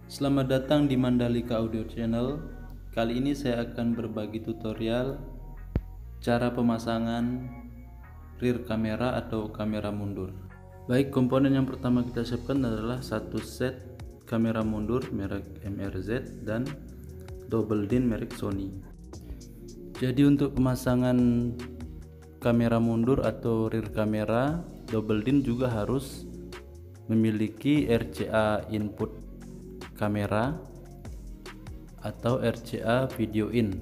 Selamat datang di Mandalika Audio Channel. Kali ini saya akan berbagi tutorial cara pemasangan rear kamera atau kamera mundur. Baik, komponen yang pertama kita siapkan adalah satu set kamera mundur merek MRZ dan double din merek Sony. Jadi untuk pemasangan kamera mundur atau rear kamera, double din juga harus memiliki RCA input kamera atau RCA video in.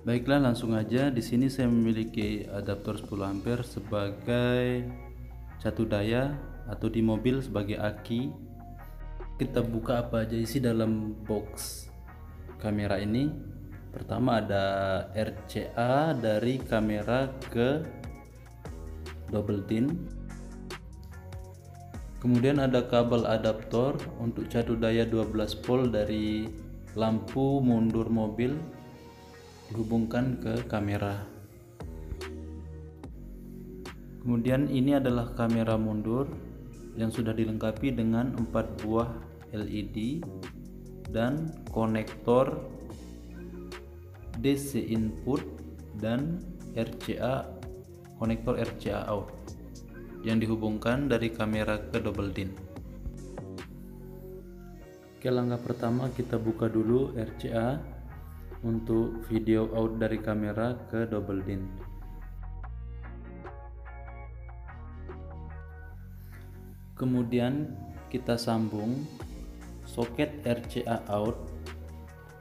Baiklah, langsung aja. Di sini saya memiliki adaptor 10 ampere sebagai catu daya atau di mobil sebagai aki. Kita buka apa aja isi dalam box kamera ini. Pertama ada RCA dari kamera ke double din. Kemudian ada kabel adaptor untuk catu daya 12 volt dari lampu mundur mobil dihubungkan ke kamera. Kemudian ini adalah kamera mundur yang sudah dilengkapi dengan 4 buah LED dan konektor DC input dan konektor RCA out yang dihubungkan dari kamera ke double din. Oke, langkah pertama kita buka dulu RCA untuk video out dari kamera ke double din. Kemudian kita sambung soket RCA out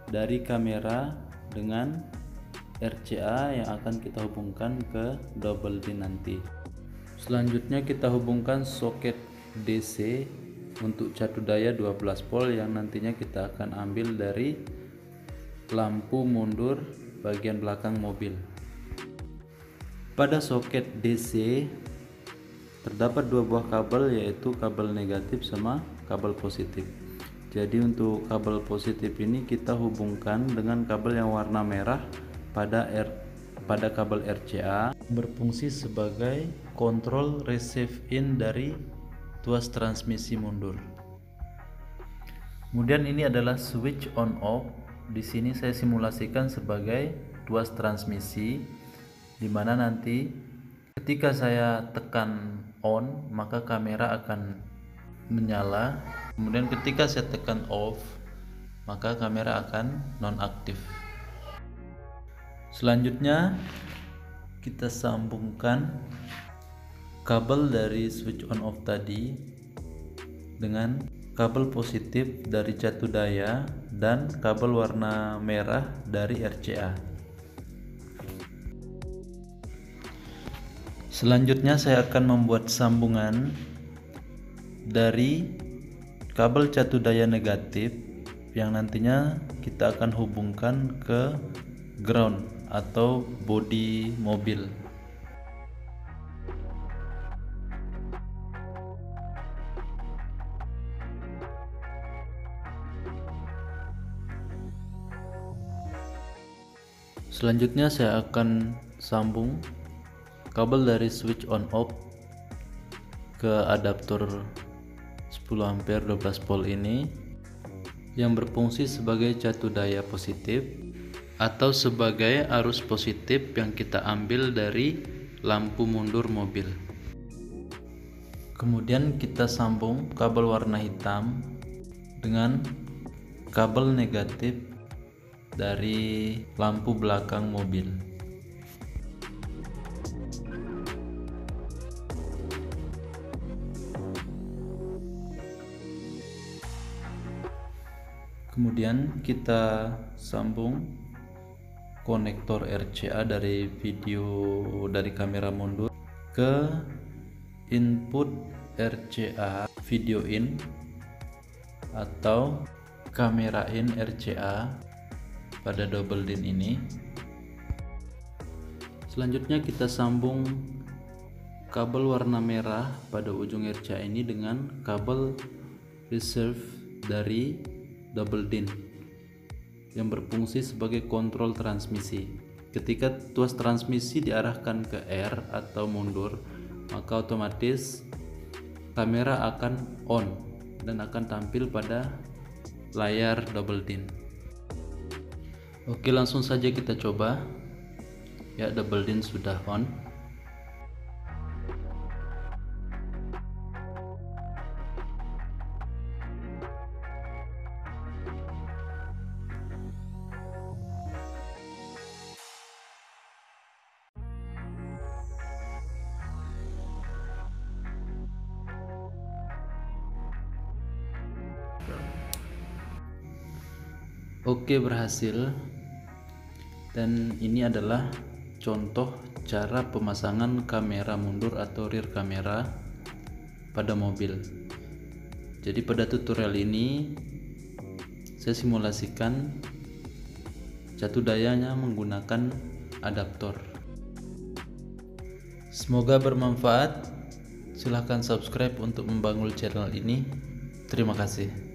dari kamera dengan RCA yang akan kita hubungkan ke double din nanti. Selanjutnya kita hubungkan soket DC untuk catu daya 12 volt yang nantinya kita akan ambil dari lampu mundur bagian belakang mobil. Pada soket DC terdapat dua buah kabel, yaitu kabel negatif sama kabel positif. Jadi untuk kabel positif ini kita hubungkan dengan kabel yang warna merah pada kabel RCA, berfungsi sebagai kontrol receive in dari tuas transmisi mundur. Kemudian ini adalah switch on off. Di sini saya simulasikan sebagai tuas transmisi, di mana nanti ketika saya tekan on maka kamera akan menyala. Kemudian ketika saya tekan off maka kamera akan nonaktif. Selanjutnya kita sambungkan kabel dari switch on off tadi dengan kabel positif dari catu daya dan kabel warna merah dari RCA. Selanjutnya saya akan membuat sambungan dari kabel catu daya negatif yang nantinya kita akan hubungkan ke ground atau bodi mobil. Selanjutnya saya akan sambung kabel dari switch on off ke adaptor 10 ampere 12 volt ini yang berfungsi sebagai catu daya positif atau sebagai arus positif yang kita ambil dari lampu mundur mobil. Kemudian kita sambung kabel warna hitam dengan kabel negatif dari lampu belakang mobil. Kemudian kita sambung konektor RCA dari dari kamera mundur ke input RCA video in atau kamera in RCA pada double din ini. Selanjutnya kita sambung kabel warna merah pada ujung RCA ini dengan kabel reserve dari double din yang berfungsi sebagai kontrol transmisi. Ketika tuas transmisi diarahkan ke R atau mundur, maka otomatis kamera akan on dan akan tampil pada layar double din. Oke, langsung saja kita coba. Ya, double din sudah on. Oke, berhasil. Dan ini adalah contoh cara pemasangan kamera mundur atau rear kamera pada mobil. Jadi pada tutorial ini saya simulasikan catu dayanya menggunakan adaptor. Semoga bermanfaat. Silahkan subscribe untuk membangun channel ini. Terima kasih.